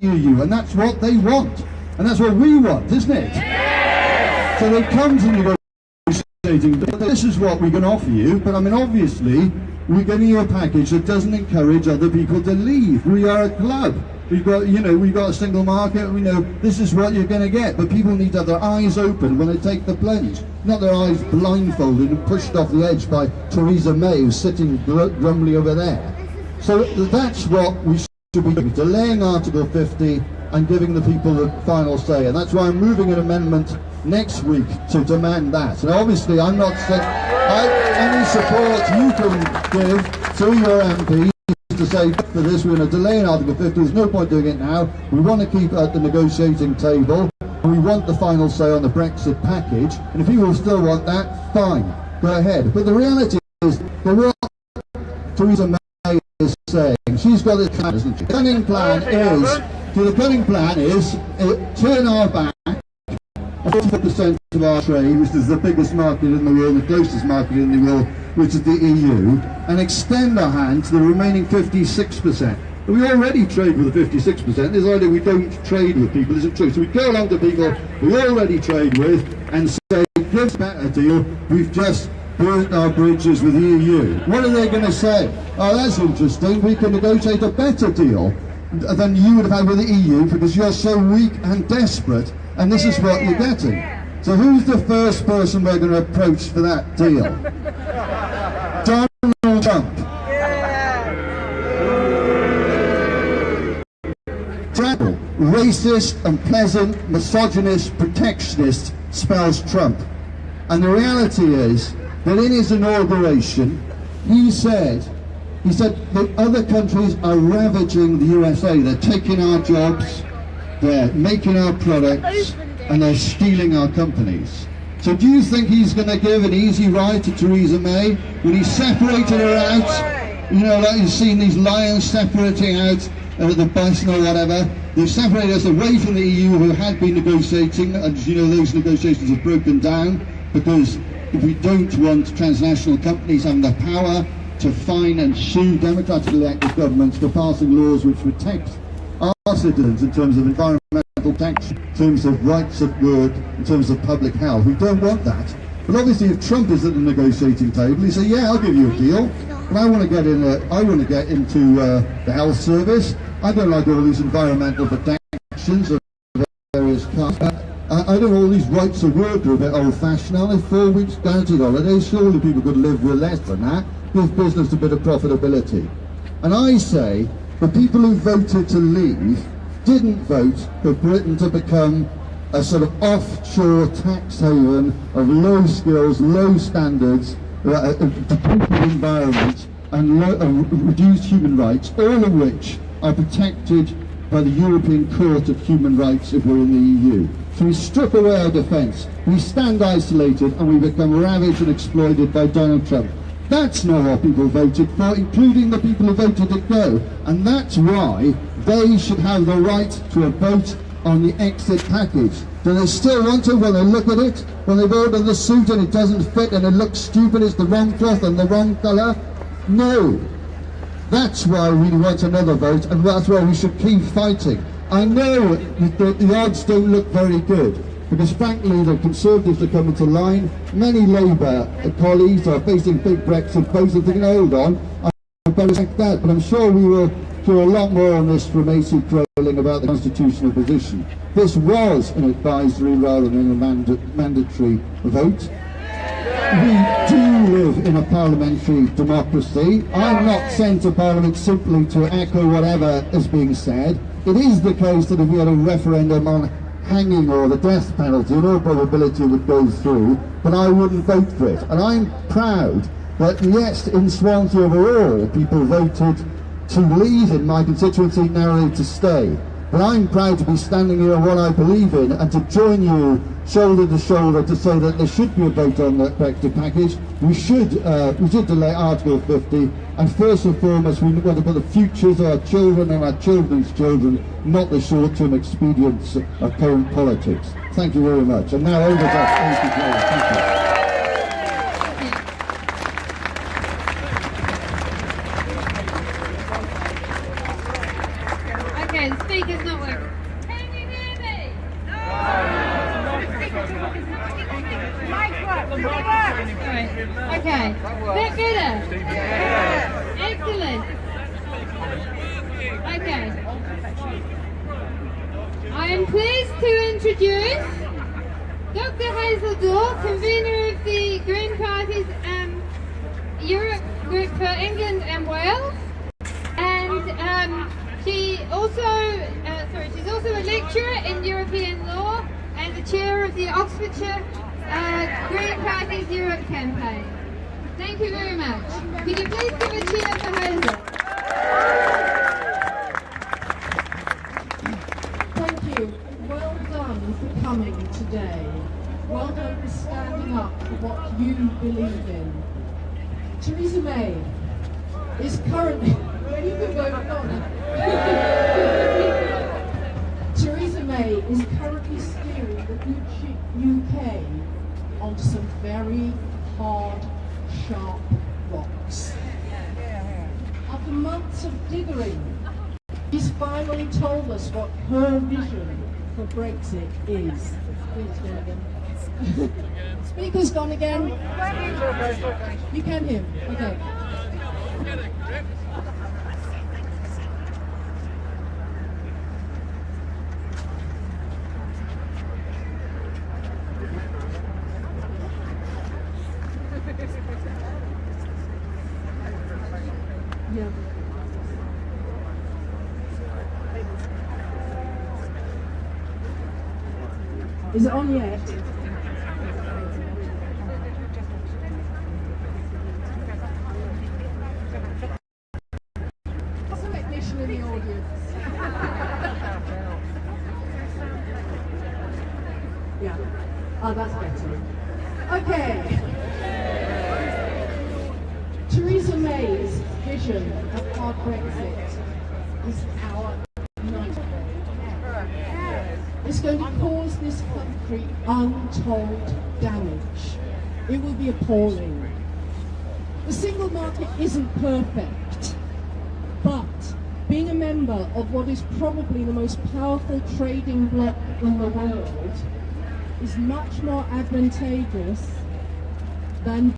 EU, and that's what they want, and that's what we want, isn't it? Yeah. So they come to negotiating, this is what we can offer you, but I mean, obviously, we're getting you a package that doesn't encourage other people to leave. We are a club. We've got, we've got a single market. We know this is what you're going to get, but people need to have their eyes open when they take the plunge, not their eyes blindfolded and pushed off the edge by Theresa May, who's sitting grumly over there. So that's what we should be doing, delaying Article 50 and giving the people the final say. And that's why I'm moving an amendment next week to demand that. And obviously, I'm not saying any support you can give to your MPs to say for this, we're going to delay in Article 50. There's no point doing it now. We want to keep at the negotiating table. And we want the final say on the Brexit package. And if people still want that, fine, go ahead. But the reality is that what Theresa May is saying, she's got this plan, isn't she? The cunning plan is turn our back 40% of our trade, which is the biggest market in the world, the closest market in the world, which is the EU, and extend our hand to the remaining 56%. But we already trade with the 56%. This idea we don't trade with people isn't true. So we go along to people we already trade with and say, give us a better deal, we've just burnt our bridges with the EU. What are they going to say? Oh, that's interesting, we can negotiate a better deal than you would have had with the EU because you're so weak and desperate, and this is what you're getting. So who's the first person we're going to approach for that deal? Donald Trump. Travel, racist, unpleasant, misogynist, protectionist spells Trump. And the reality is that in his inauguration, he said that other countries are ravaging the USA. They're taking our jobs, they're making our products, and they're stealing our companies. So do you think he's going to give an easy ride to Theresa May when he separated her out? Like you've seen these lions separating out the bison or whatever. They've separated us away from the EU, who had been negotiating, and those negotiations have broken down because we don't want transnational companies having the power to fine and sue democratically elected governments for passing laws which protect our citizens in terms of environmental protection, in terms of rights at work, in terms of public health. We don't want that. But obviously, if Trump is at the negotiating table, he say, "Yeah, I'll give you a deal, but I want to get in. I want to get into the health service. I don't like all these environmental protections of various kinds. I don't know, all these rights of work are a bit old-fashioned. Are they 4 weeks guaranteed holidays? Surely people could live with less than that. Give business a bit of profitability." And I say, the people who voted to leave didn't vote for Britain to become a sort of offshore tax haven of low skills, low standards, depleted environment, and reduced human rights, all of which are protected by the European Court of Human Rights if we're in the EU. So we strip away our defence, we stand isolated, and we become ravaged and exploited by Donald Trump. That's not what people voted for, including the people who voted to go. And that's why they should have the right to a vote on the exit package. Do they still want to when they look at it? When they've ordered the suit and it doesn't fit and it looks stupid, it's the wrong cloth and the wrong colour? No. That's why we want another vote, and that's why we should keep fighting. I know that the odds don't look very good, because frankly the Conservatives are coming to line. Many Labour colleagues are facing big Brexit votes and thinking, hold on, I better check that. But I'm sure we will hear a lot more on this from AC Crowling about the constitutional position. This was an advisory rather than a mandatory vote. We do live in a parliamentary democracy. I'm not sent to Parliament simply to echo whatever is being said. It is the case that if we had a referendum on hanging or the death penalty, in all probability it would go through, but I wouldn't vote for it. And I'm proud that, yes, in Swansea overall, people voted to leave in my constituency, narrowly to stay. But I'm proud to be standing here on what I believe in and to join you shoulder to shoulder to say that there should be a vote on the Brexit package. We should delay Article 50, and first and foremost we want to put the futures of our children and our children's children, not the short-term expedience of current politics. Thank you very much. And now over to AC Crowling. Thank you. Okay, the speaker's not not working. Can you hear me? No! Right. Okay. Bit better? Yeah. Excellent. Okay. I am pleased to introduce Dr. Hazel Daw, convener of the Green Party's Europe group for England and Wales, and she's also a lecturer in European law and the chair of the Oxfordshire Green Party's Europe campaign. Thank you very much. Could you please give a cheer for Hazel? Thank you. Well done for coming today. Well done for standing up for what you believe in. Theresa May is currently... you can go on. Theresa May is currently steering the UK onto some very hard, sharp rocks. After months of dithering, she's finally told us what her vision for Brexit is. Speaker's gone again. You can hear. Okay. Yeah. Is it on yet? What's the technician in the audience? Yeah. Oh, that's better. Okay. Theresa May's vision of hard Brexit is our nightmare. It's going to cause this country untold damage. It will be appalling. The single market isn't perfect, but being a member of what is probably the most powerful trading bloc in the world is much more advantageous than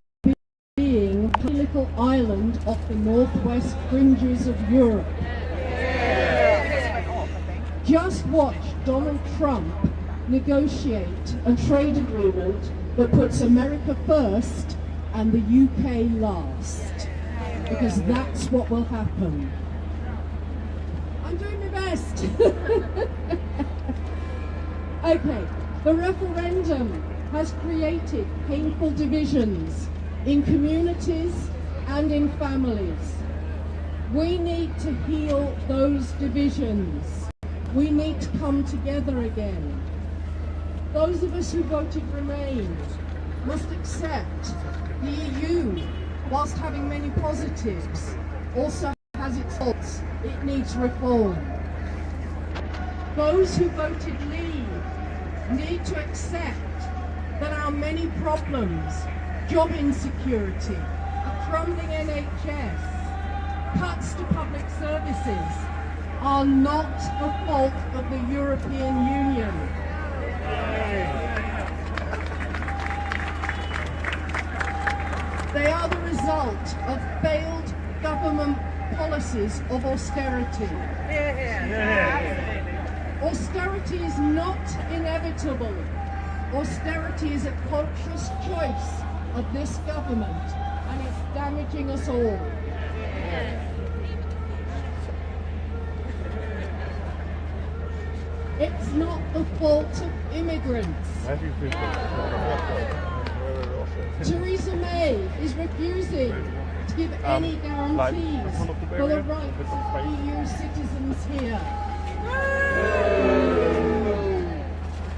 being a little island off the northwest fringes of Europe. Just watch Donald Trump negotiate a trade agreement that puts America first and the UK last, because that's what will happen. I'm doing my best. Okay, the referendum has created painful divisions in communities and in families. We need to heal those divisions. We need to come together again. Those of us who voted Remain must accept the EU, whilst having many positives, also has its faults. It needs reform. Those who voted Leave need to accept that our many problems, job insecurity, a crumbling NHS, cuts to public services, are not the fault of the European Union. They are the result of failed government policies of austerity. Austerity is not inevitable. Austerity is a conscious choice of this government, and it's damaging us all. It's not the fault of immigrants. Theresa May is refusing to give any guarantees for the rights of EU citizens here.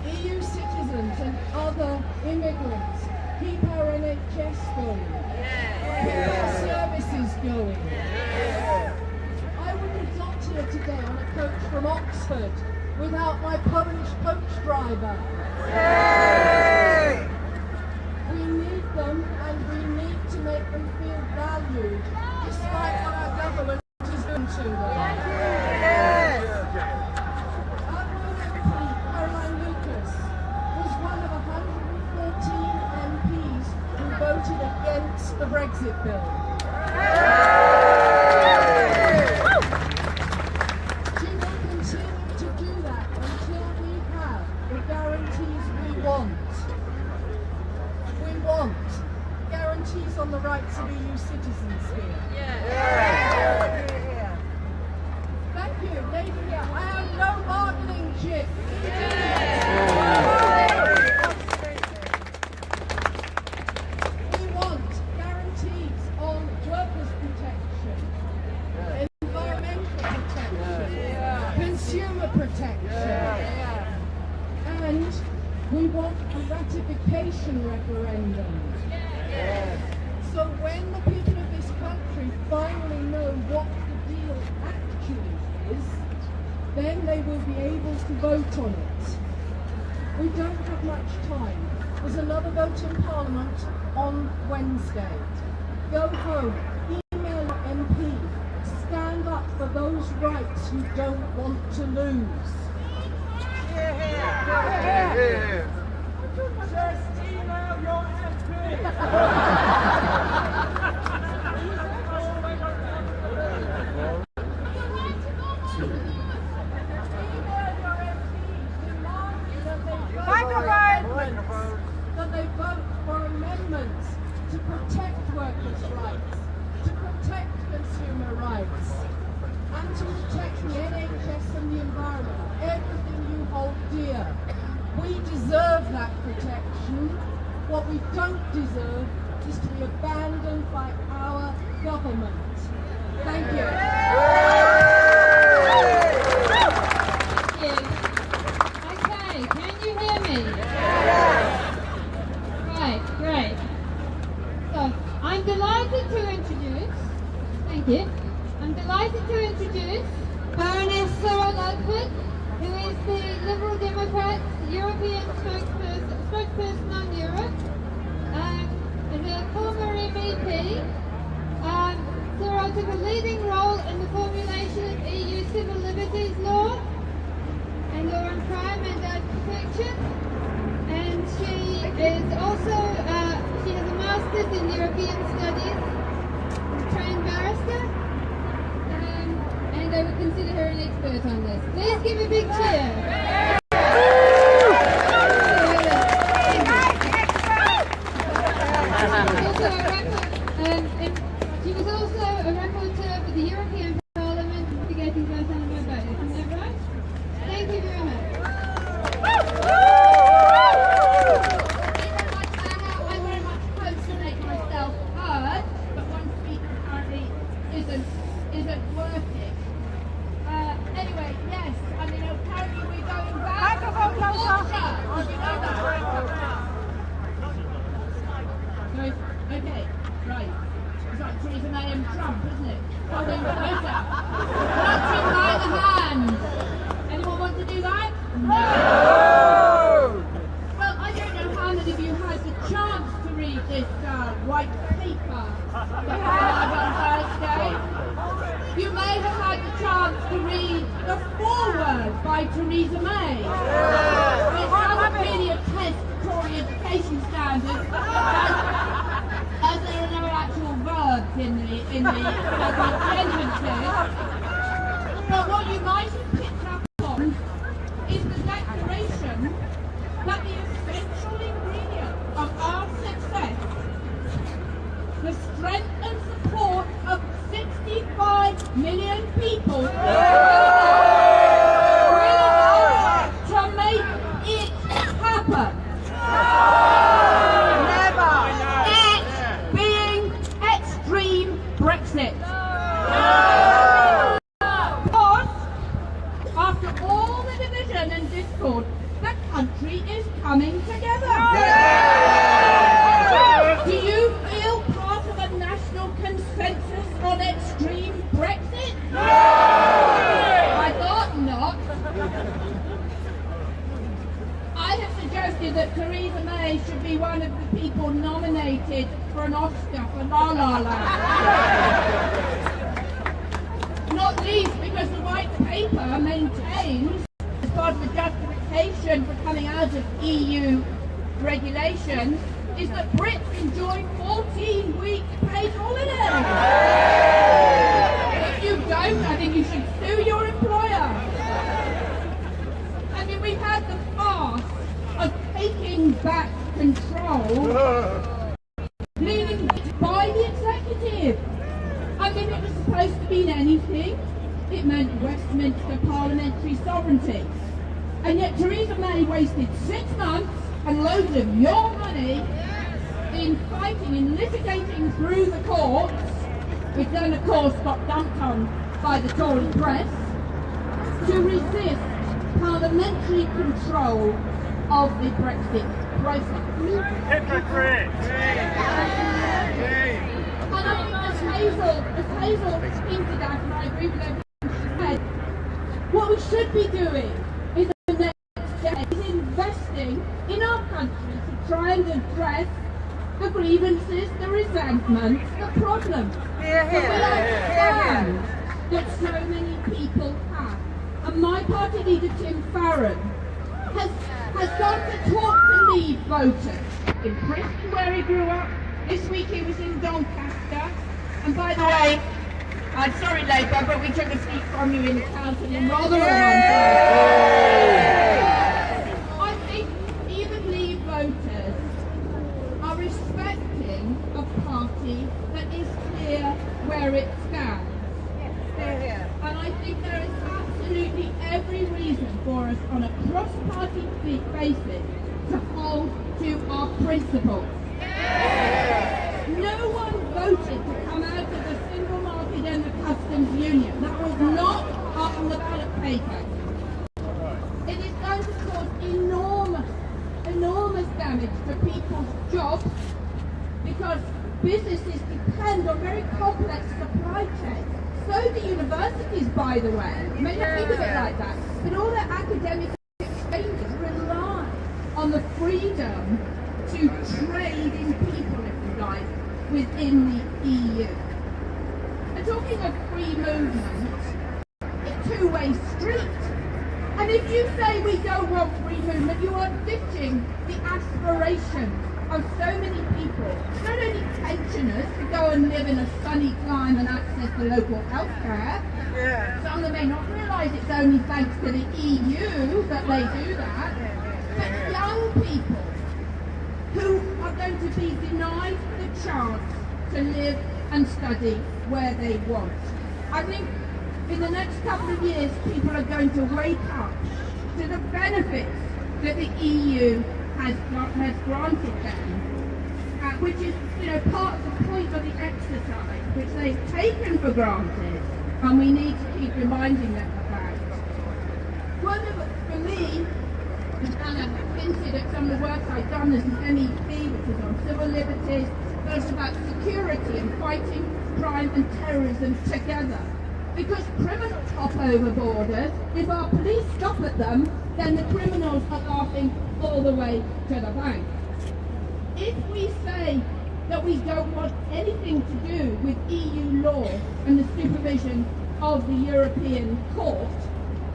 EU citizens and other immigrants keep our NHS going, keep our services going. I wouldn't have got here today on a coach from Oxford without my Polish coach driver. We need them, and we need to make them feel valued, despite what our government is doing to them. Brexit bill. She will continue to do that until we have the guarantees we want. We want guarantees on the rights of EU citizens here. Thank you, lady here. I am no bargaining chip. We want guarantees on workers' protection, environmental protection, consumer protection, and we want a ratification referendum. So when the people of this country finally know what the deal actually is, then they will be able to vote on it. We don't have much time. There's another vote in Parliament on Wednesday. Go home, email your MP, stand up for those rights you don't want to lose. Just email your MP. That they vote for amendments to protect workers' rights, to protect consumer rights, and to protect the NHS and the environment, everything you hold dear. We deserve that protection. What we don't deserve is to be abandoned by our government. Thank you. Okay, can you hear me? Right, great. So, I'm delighted to introduce, thank you, I'm delighted to introduce Baroness Sarah Ludford, who is the Liberal Democrats European spokesperson on Europe. As a former MEP, Sarah took a leading role in the formulation of EU civil liberties law and law and crime and data protection. And she is also, she has a master's in European studies, a trained barrister, and I would consider her an expert on this. Please give a big cheer. She was also a rapporteur for the European Parliament investigating Guantanamo Bay. Isn't that right? Thank you very much. I very much hope to make myself heard, but one speaker apparently isn't working. Anyway, yes, I mean apparently we're going back. Microphone closer. You know that. Okay, right. It's like Theresa May and Trump, isn't it? Holding closer. Touching by the hand. Anyone want to do that? No. Well, I don't know how many of you had the chance to read this white paper that had on Thursday. You may have had the chance to read the foreword by Theresa May. It doesn't really attest to Tory education standards, as there are no actual verbs in the sentences. But what you might have picked up on is the declaration that the essential ingredient of our success, the strength and support of 65 million people, to make it happen. Brexit. Because after all the division and discord, the country is coming together. Do you feel part of a national consensus on extreme Brexit? I thought not. I have suggested that Theresa May should be one of the people nominated for an Oscar for La La Land. Not least because the white paper maintains, as part of the justification for coming out of EU regulation, is that Brits enjoy 14 weeks paid holiday. If you don't, I think you should sue your employer. I mean, we've had the farce of taking back control, leaning by the executive. I mean, it was supposed to mean anything. It meant Westminster parliamentary sovereignty. And yet Theresa May wasted 6 months and loads of your money in fighting and litigating through the courts, which then of course got dumped on by the Tory press, to resist parliamentary control of the Brexit process. Hypocrite! And I think as Hazel hinted at, and I agree with everything she said, what we should be doing in the next decade is investing in our country to try and address the grievances, the resentments, the problems that we understand that so many people have. And my party leader, Tim Farron, has gone to talk to Leave voters in Bristol, where he grew up. This week he was in Doncaster. And by the way, I'm sorry Labour, but we took a seat from you in the council in Rotherham on Thursday. I think even Leave voters are respecting a party that is clear where it stands. And I think there is absolutely every reason for us on a cross-party basis to hold to our principles. No one voted to come out of the single market and the customs union. That was not on the ballot paper. It is going to cause enormous damage to people's jobs because businesses depend on very complex supply chains. So do universities, by the way. You may not think of it like that, but all their academic exchanges rely on the freedom to trade in people, if you like, within the EU. And talking of free movement, it's a two-way street. And if you say we don't want free movement, you are ditching the aspirations of so many people, not only pensioners to go and live in a sunny clime and access to local health care. Some of them may not realise it's only thanks to the EU that they do that, but young people who are going to be denied the chance to live and study where they want. I think in the next couple of years people are going to wake up to the benefits that the EU has granted them, which is, part of the point of the exercise, which they've taken for granted, and we need to keep reminding them about. For me, and Anna hinted at some of the work I've done as an MEP, which is on civil liberties, but it's about security and fighting crime and terrorism together. Because criminals hop over borders, if our police stop at them, then the criminals are laughing all the way to the bank. If we say that we don't want anything to do with EU law and the supervision of the European Court,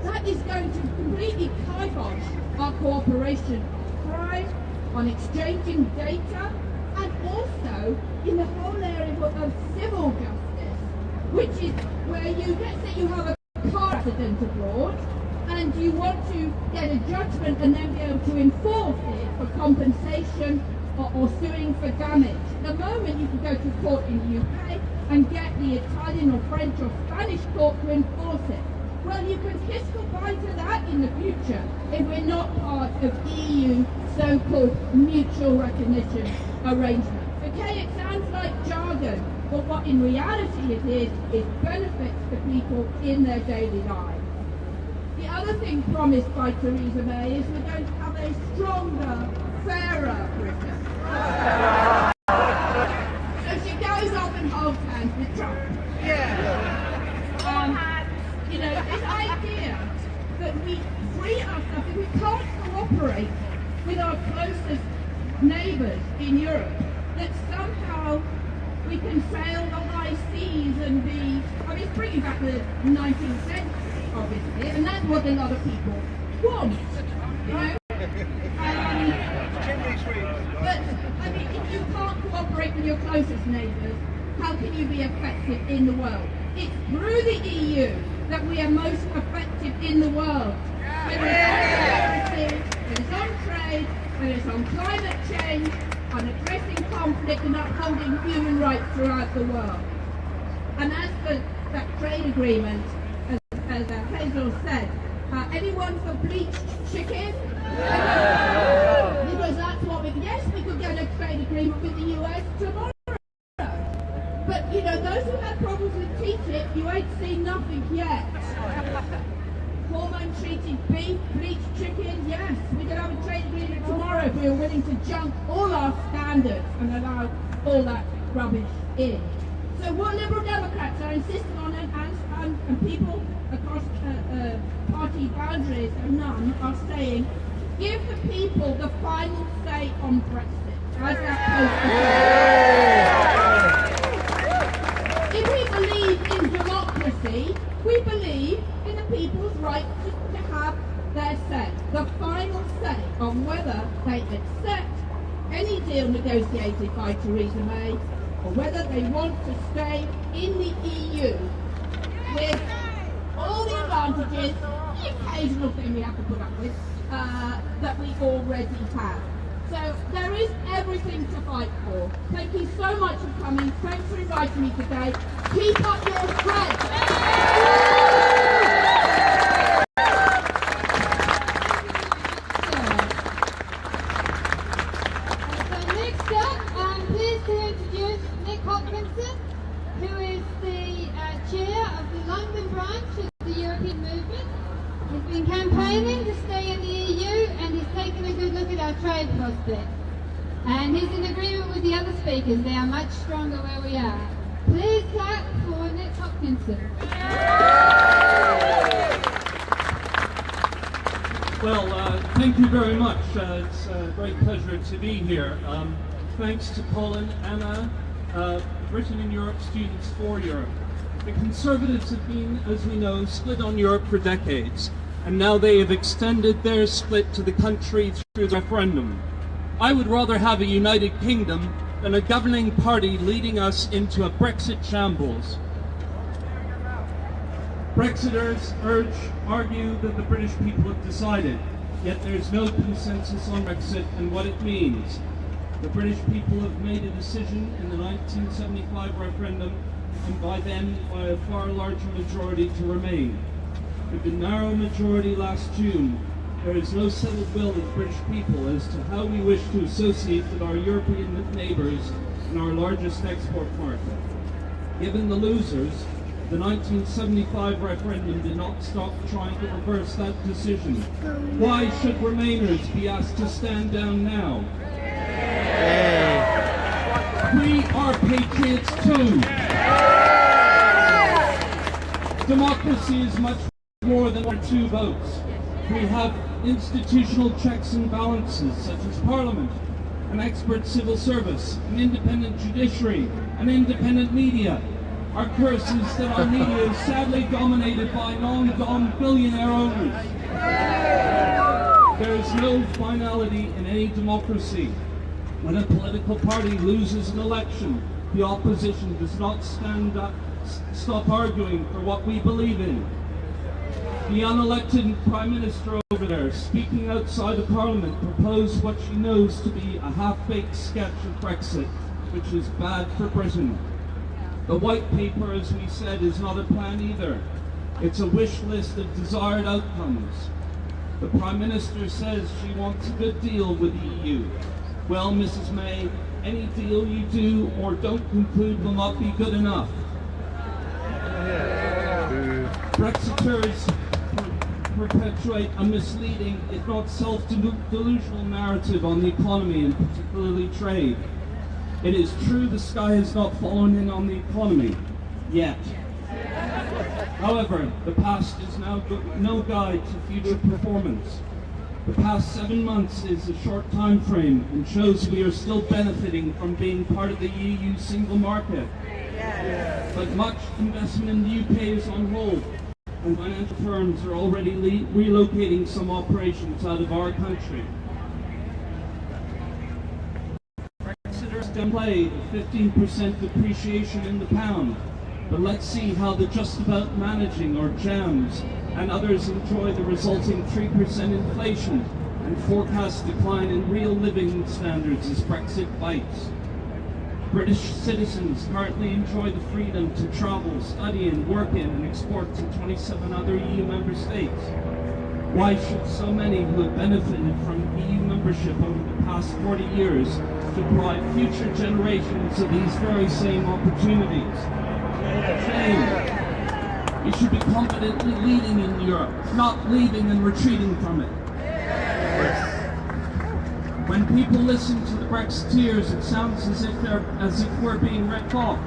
that is going to completely kibosh our cooperation on crime, on exchanging data, and also in the whole area of civil justice, which is where let's say you have a car accident abroad, and you want to get a judgment and then be able to enforce it for compensation or suing for damage. The moment you can go to court in the UK and get the Italian or French or Spanish court to enforce it. Well, you can kiss goodbye to that in the future if we're not part of EU so-called mutual recognition arrangements. Okay, it sounds like jargon, but what in reality it is benefits to people in their daily lives. The other thing promised by Theresa May is we're going to have a stronger, fairer Britain. So she goes off and holds hands with Trump. This idea that we free ourselves, if we can't cooperate with our closest neighbours in Europe, that somehow we can sail the high seas and be, it's bringing back the 19th century, obviously, and that's what a lot of people want, But, closest neighbours, how can you be effective in the world? It's through the EU that we are most effective in the world. Whether it's on security, whether it's on trade, whether it's on climate change, on addressing conflict and upholding human rights throughout the world. And as for that trade agreement, as Hazel said, anyone for bleached chicken? Because that's what yes, we could get a trade agreement with the US tomorrow. But you know, those who had problems with TTIP, you ain't seen nothing yet. Hormone-treated beef, bleached chicken, yes, we could have a trade agreement tomorrow if we were willing to junk all our standards and allow all that rubbish in. So what Liberal Democrats are insisting on, and people across party boundaries and none are saying, give the people the final say on Brexit. As that post If we believe in democracy, we believe in the people's right to have their say, the final say on whether they accept any deal negotiated by Theresa May or whether they want to stay in the EU with all the advantages, the occasional thing we have to put up with, that we already have. So there is everything to fight for. Thank you so much for coming. Thanks for inviting me today. Keep up your strength. So next up, I'm pleased to introduce Nick Hopkinson, who is the chair of the London branch of the European Movement. He's been campaigning to stay in the EU and he's taken a good look at our trade prospects. And he's in agreement with the other speakers. They are much stronger where we are. Please clap for Nick Hopkinson. Well, thank you very much. It's a great pleasure to be here. Thanks to Poland, Anna, Britain and Europe Students for Europe. The Conservatives have been, as we know, split on Europe for decades, and now they have extended their split to the country through the referendum. I would rather have a united kingdom than a governing party leading us into a Brexit shambles. Brexiters argue that the British people have decided, yet there is no consensus on Brexit and what it means. The British people have made a decision in the 1975 referendum, and by then by a far larger majority to remain. With the narrow majority last June, there is no settled will of the British people as to how we wish to associate with our European neighbours and our largest export market. Given the losers, the 1975 referendum did not stop trying to reverse that decision. Why should Remainers be asked to stand down now? We are patriots too. Democracy is much more than 1 or 2 votes. We have institutional checks and balances, such as Parliament, an expert civil service, an independent judiciary, an independent media. Our curse is that our media is sadly dominated by non-dom billionaire owners. There is no finality in any democracy. When a political party loses an election, the opposition does not stop arguing for what we believe in. The unelected Prime Minister over there, speaking outside of Parliament, proposed what she knows to be a half-baked sketch of Brexit, which is bad for Britain. The White Paper, as we said, is not a plan either. It's a wish list of desired outcomes. The Prime Minister says she wants a good deal with the EU. Well, Mrs. May, any deal you do or don't conclude will not be good enough. Brexiters perpetuate a misleading, if not self-delusional narrative on the economy and particularly trade. It is true the sky has not fallen in on the economy, yet. However, the past is now no guide to future performance. The past 7 months is a short time frame and shows we are still benefiting from being part of the EU single market. But much investment in the UK is on hold, and financial firms are already relocating some operations out of our country. Brexiters downplay a 15% depreciation in the pound, but let's see how the just about managing or jams and others enjoy the resulting 3% inflation and forecast decline in real living standards as Brexit bites. British citizens currently enjoy the freedom to travel, study and work in and export to 27 other EU member states. Why should so many who have benefited from EU membership over the past 40 years deprive future generations of these very same opportunities? Shame. We should be confidently leading in Europe, not leaving and retreating from it. When people listen to the Brexiteers, it sounds as if we're being ripped off.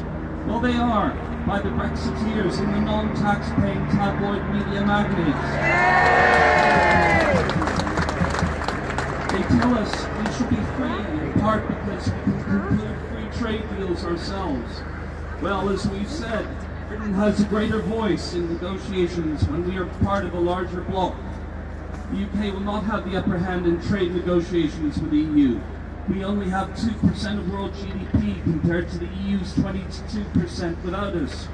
Well, they are, by the Brexiteers and the non-tax-paying tabloid media magnates. They tell us we should be free, in part because we can conclude free trade deals ourselves. Well, as we've said, Britain has a greater voice in negotiations when we are part of a larger bloc. The UK will not have the upper hand in trade negotiations with the EU. We only have 2% of world GDP compared to the EU's 22% without us.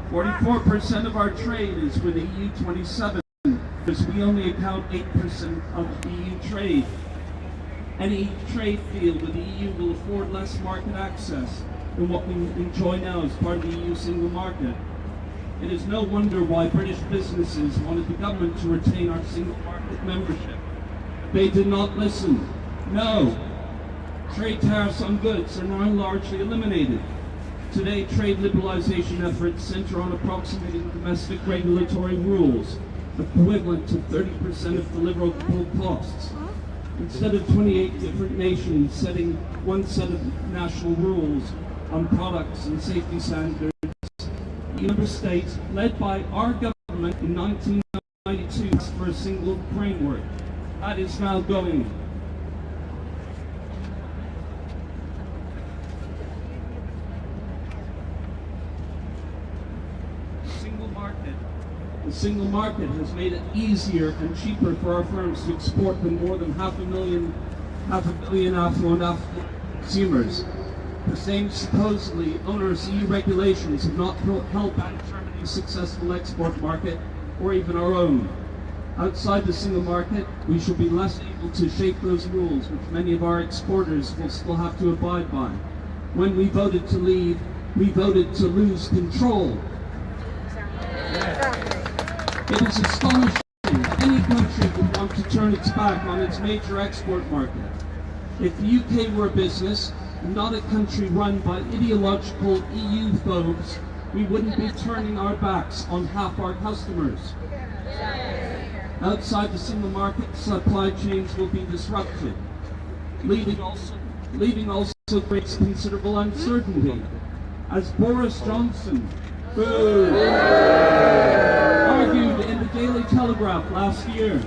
44% of our trade is with the EU 27, because we only account 8% of EU trade. Any trade deal with the EU will afford less market access than what we enjoy now as part of the EU single market. It is no wonder why British businesses wanted the government to retain our single market membership. They did not listen. No. Trade tariffs on goods are now largely eliminated. Today, trade liberalization efforts center on approximating domestic regulatory rules, equivalent to 30% of deliverable costs. Instead of 28 different nations setting one set of national rules on products and safety standards, member states, led by our government in 1992, asked for a single framework. That is now going. The single market has made it easier and cheaper for our firms to export than more than half a billion affluent consumers. The same supposedly onerous EU regulations have not held back Germany's successful export market or even our own. Outside the single market, we should be less able to shape those rules which many of our exporters will still have to abide by. When we voted to leave, we voted to lose control. It is astonishing that any country would want to turn its back on its major export market. If the UK were a business, not a country run by ideological EU phobes, we wouldn't be turning our backs on half our customers. Outside the single market, supply chains will be disrupted. Leaving also creates considerable uncertainty. As Boris Johnson argued in the Daily Telegraph last year,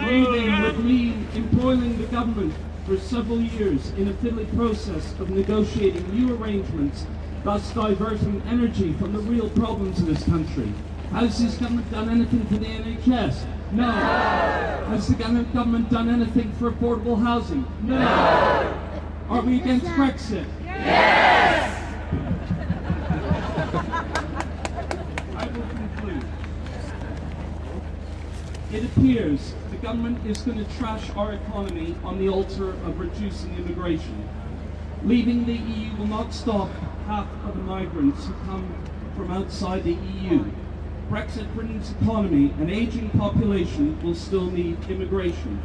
leaving would mean embroiling the government for several years in a fiddly process of negotiating new arrangements, thus diverting energy from the real problems of this country. Has this government done anything for the NHS? No. Has the government done anything for affordable housing? No. Are we against Brexit? Yes! I will conclude. It appears the government is going to trash our economy on the altar of reducing immigration. Leaving the EU will not stop half of the migrants who come from outside the EU. Brexit Britain's economy and aging population will still need immigration.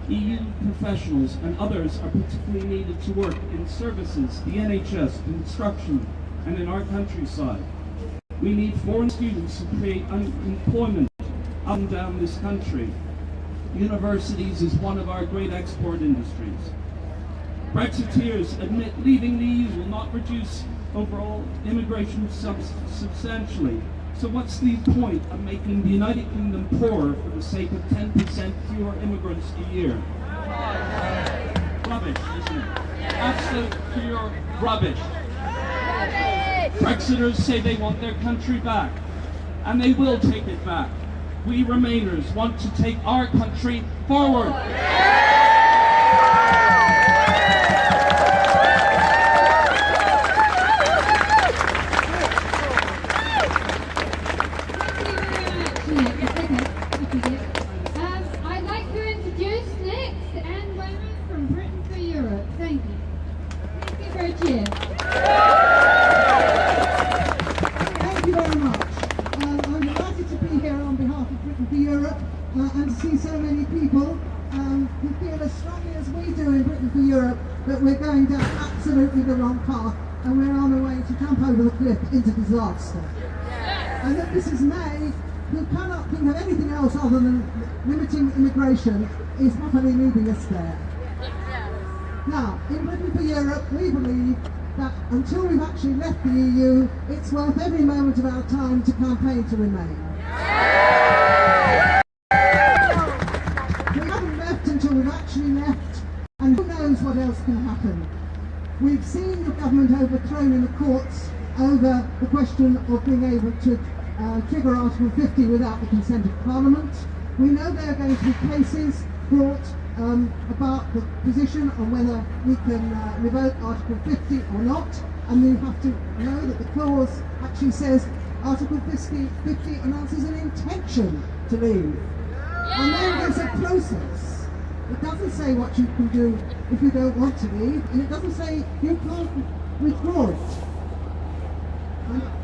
EU professionals and others are particularly needed to work in services, the NHS, construction, and in our countryside. We need foreign students to create employment up and down this country. Universities is one of our great export industries. Brexiteers admit leaving the EU will not reduce overall immigration substantially. So what's the point of making the United Kingdom poorer for the sake of 10% fewer immigrants a year? Rubbish, isn't it? Absolute pure rubbish. Brexiters say they want their country back, and they will take it back. We Remainers want to take our country forward. people who feel as strongly as we do in Britain for Europe that we're going down absolutely the wrong path and we're on the way to jump over the cliff into disaster. And that Mrs May, who cannot think of anything else other than limiting immigration, is happily leaving us there. Now, in Britain for Europe, we believe that until we've actually left the EU, it's worth every moment of our time to campaign to remain. We haven't left until we've actually left, and who knows what else can happen. We've seen the government overthrown in the courts over the question of being able to trigger Article 50 without the consent of Parliament. We know there are going to be cases brought about the position on whether we can revoke Article 50 or not, and we have to know that the clause actually says Article 50 announces an intention to leave. And then there's a process. It doesn't say what you can do if you don't want to leave, and it doesn't say you can't withdraw it.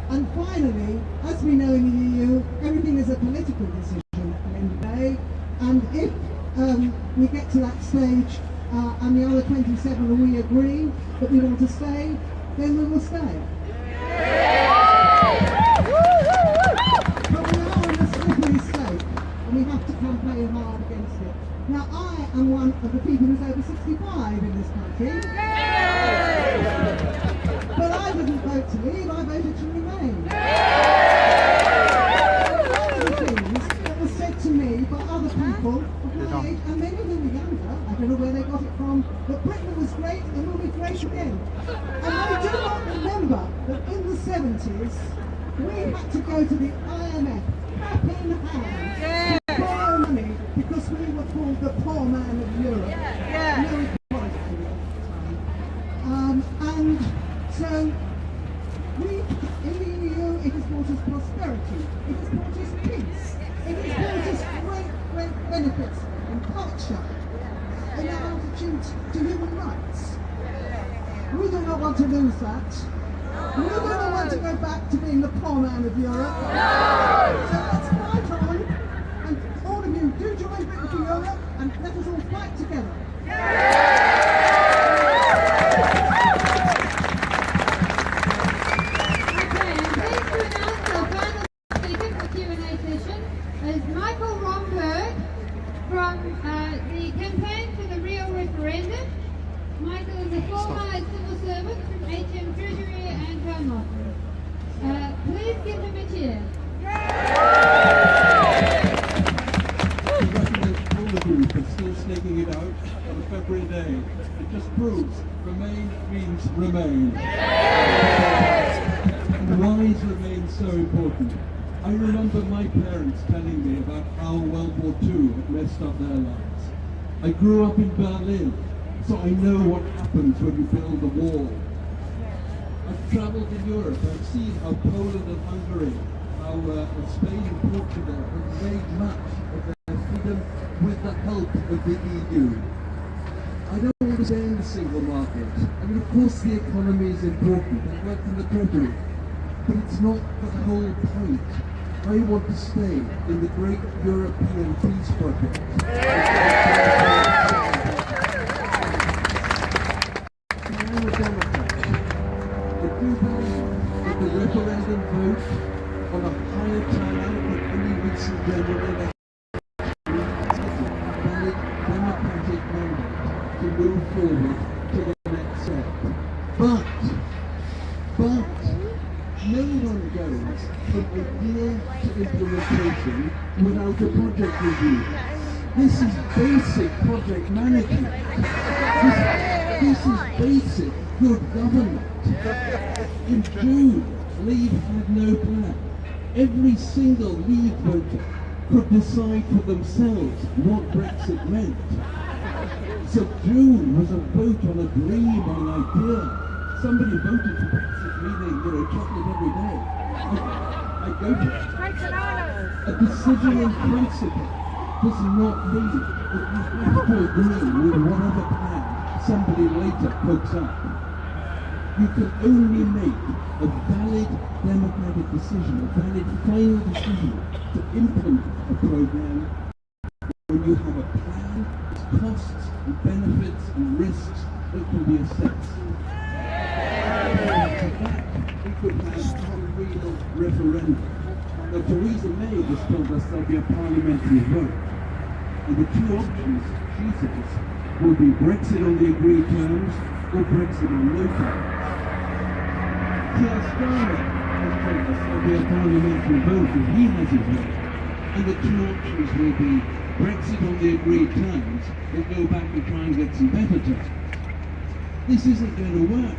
And finally, as we know in the EU, everything is a political decision at the end of the day, and if we get to that stage and the other 27 we agree that we want to stay, then we will stay. But we are in a slippery state and we have to campaign hard against it. Now I am one of the people who's over 65 in this country. But I didn't vote to leave, I voted to remain. One of the things that was said to me by other people of my age, and many of them were younger, I don't know where they got it from, that Britain was great and will be great again. And I do not remember that in the 70s we had to go to the IMF, cap in hand, to borrow money because we were called the poor man of Europe. No equality at the time. And so we, in the EU, it has brought us prosperity, it has brought us peace, it has brought us great benefits in culture, in our attitude to human rights. We do not want to lose that. We do not want to go back to being the poor man of Europe. So let's fight on, and all of you do join Britain for Europe, and let us all fight together. The campaign for the real referendum. Michael is a former civil servant from HM Treasury and Home Office. Please give him a cheer. I recommend all of you for still snaking it out on a February day. It just proves Remain means remain. And why is Remain so important? I remember my parents telling me about how World War II had messed up their lives. I grew up in Berlin, so I know what happens when you build a wall. I've travelled in Europe, I've seen how Poland and Hungary, how Spain and Portugal have made much of their freedom with the help of the EU. I don't understand the single market. I mean, of course the economy is important, I work in the Treasury, but it's not the whole point. I want to stay in the great European peace project. I am a Democrat. I do believe that the referendum vote on a higher turnout than any recent general election is a valid democratic mandate to move forward to the next step. But no one goes from idea to implementation without a project review. This is basic project management. This is basic good government. In June, Leave had no plan. Every single Leave voter could decide for themselves what Brexit meant. So June was a vote on a dream, on an idea. Somebody voted for Brexit, meaning, chocolate every day. I go to it. A decision in principle does not mean that you have to agree with whatever plan somebody later puts up. You can only make a valid democratic decision, a valid final decision to implement a program when you have a plan, its costs and benefits and risks that can be assessed. We could have a real referendum. Now, Theresa May has told us there'll be a parliamentary vote. And the two options, she says, will be Brexit on the agreed terms or Brexit on no terms. Keir Starmer has told us there'll be a parliamentary vote and he has his vote. And the two options will be Brexit on the agreed terms or go back and try and get some better terms. This isn't going to work.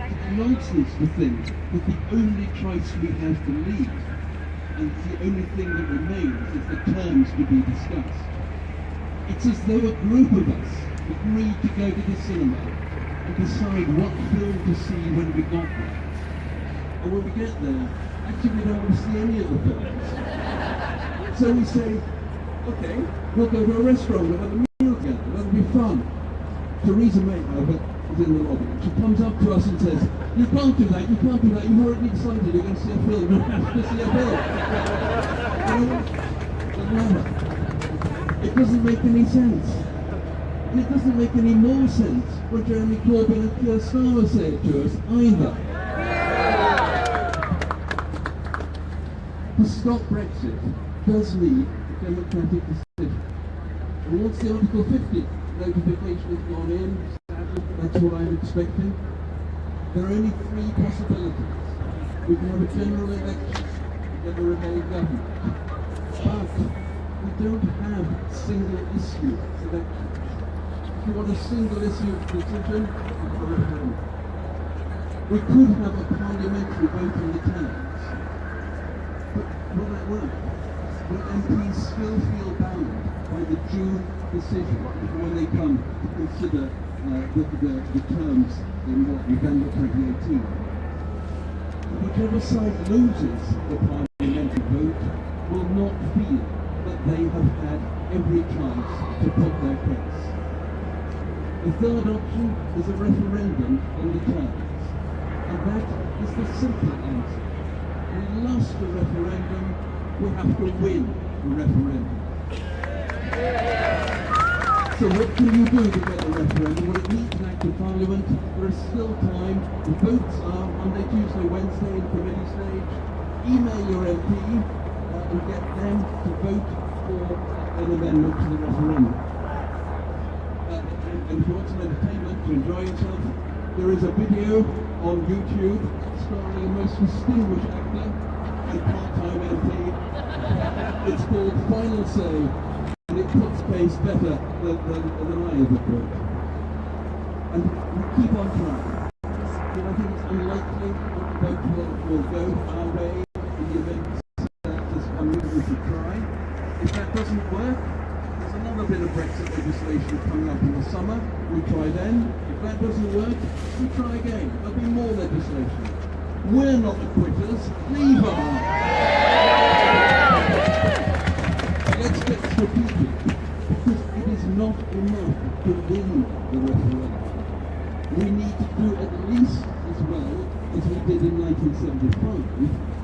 It's nonsense to think that the only choice we have to leave and the only thing that remains is the terms to be discussed. It's as though a group of us agreed to go to the cinema and decide what film to see when we got there. And when we get there, actually we don't want to see any of the films. So we say, okay, we'll go to a restaurant, we'll have a meal together, that'll be fun. Theresa May, however, is in the lobby. She comes up to us and says, you can't do that, you've already decided you're going to see a film, you have to see a film. Never. It doesn't make any sense. And it doesn't make any more sense what Jeremy Corbyn and Keir Starmer said to us either. To stop Brexit does need a democratic decision. And once the Article 50 notification has gone in, sadly, that's what I'm expecting, there are only three possibilities. We can have a general election, we can remain government. But we don't have single issue elections. If you want a single issue decision, it's a referendum. We could have a parliamentary vote on the terms. But will that work? Will MPs still feel bound by the June decision when they come to consider the terms in November 2018? Whichever side loses the parliamentary vote will not feel that they have had every chance to put their case. The third option is a referendum on the terms, and that is the simple answer. We lost the referendum, we have to win the referendum. So what can you do to get a referendum? Well, it needs an act of parliament. There is still time. The votes are Monday, Tuesday, Wednesday in committee stage. Email your MP and get them to vote for an amendment to the referendum. And if you want some entertainment to enjoy yourself, there is a video on YouTube starring a most distinguished actor and part-time MP. It's called Final Say, and it puts pace better than I ever could. And we keep on trying. I think it's unlikely that the vote will go our way in the event there's we should try. If that doesn't work, there's another bit of Brexit legislation coming up in the summer. We try then. If that doesn't work, we try again. There'll be more legislation. We're not the quitters. Leave are. Let's get strategic, because it is not enough to win the referendum. We need to do at least as well as we did in 1975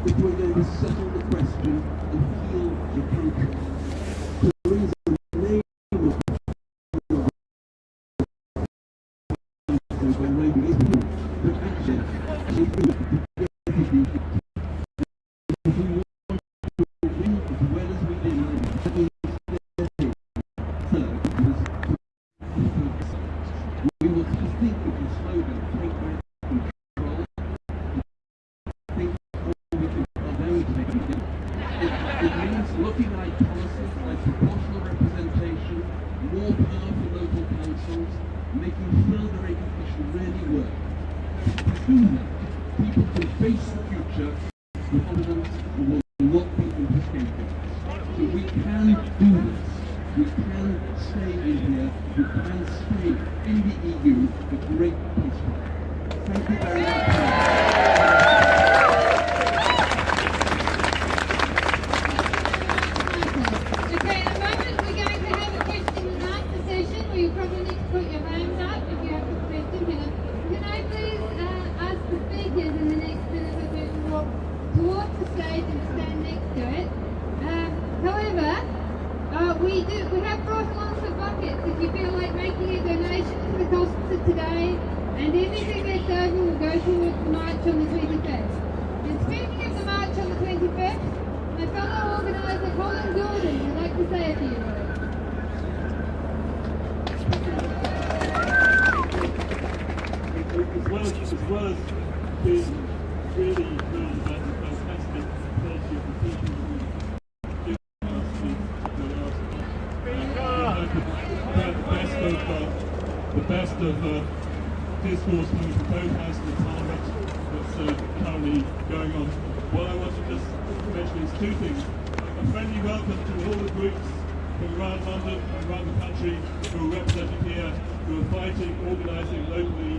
if we're going to settle the question and heal the country. Theresa May was but actually she proved if we want to win as well as we did in 1975, we will think of the slogan, take back control, think how we can take it. It means looking at policies like proportional representation, more power for local councils, making sure the recognition really works. To do that, people can face the future with confidence and will not be implicated. So we can do this. We can stay in here. We can stay in the EU, a great peace plan. Thank you very much. Okay, in a moment we're going to have a question and answer session where you probably need to put your hands up if you have a question. Can I please ask the speakers in the next minute or two to walk towards the stage and stand next to it? However, we have costs of today, and everything left over will go towards the march on the 25th. And speaking of the march on the 25th, my fellow organiser Colin Gordon would like to say a few words. As well as being really thrilled about the fantastic quality of the teaching that we do the best of discourse coming from both houses of Parliament that's currently going on. What I want to just mention is two things. A friendly welcome to all the groups from around London and around the country who are represented here, who are fighting, organising locally,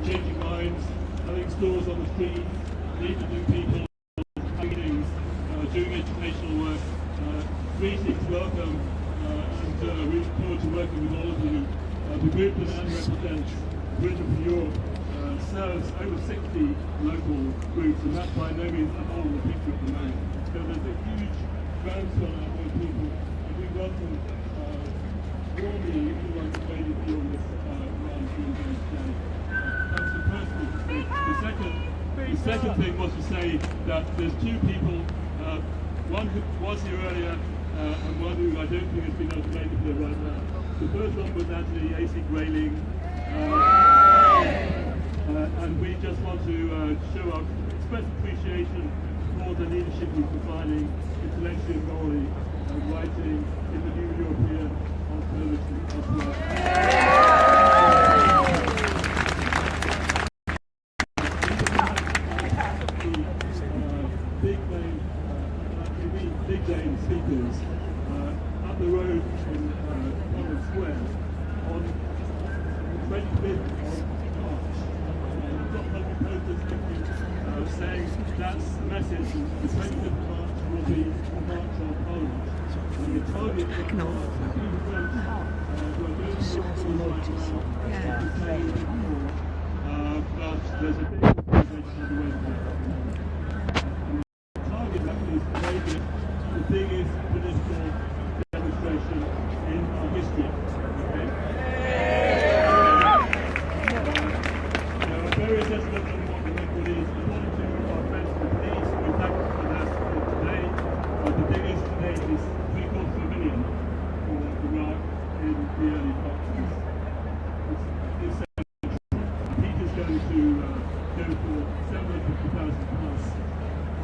changing minds, having stores on the street, meeting people, meetings, doing educational work. Greetings, welcome, and we look forward to working with all of you. The group that Anne represents, Richmond for Europe, serves over 60 local groups, and that's by no means the whole of the picture at the moment. So there's a huge groundswell of those people, and we welcome warmly everyone who made it here on this run during those days. That's the first thing to say. The second thing was to say that there's two people, one who was here earlier and one who I don't think has been nominated here right now. The first one was Anthony AC Grayling, and we just want to show our express appreciation for the leadership he's providing intellectually and morally, writing in the new European alternative elsewhere. Big name speakers up the road in London Square on the 25th of March. We've got public posters saying that's the message. The 25th of March will be a march on Parliament. And the target of the march is people who are doing the right to say a bit more, but there's a big organisation on the way to that. The target is to make it the biggest political demonstration in our history. Okay? There are various estimates on what the record is. According to our friends from the police, in fact, for that today, the biggest today is 750,000 for Iraq in the early part of this century. He's just going to go for 750,000 plus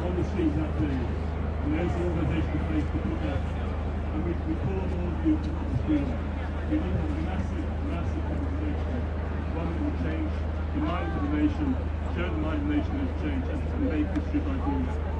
on the street that day. And there's the organisation place to put that. And we call on all of you to put the screen. We need a massive, massive conversation. One that will change the mind of the nation, show the mind of the nation has changed, and make history by doing that.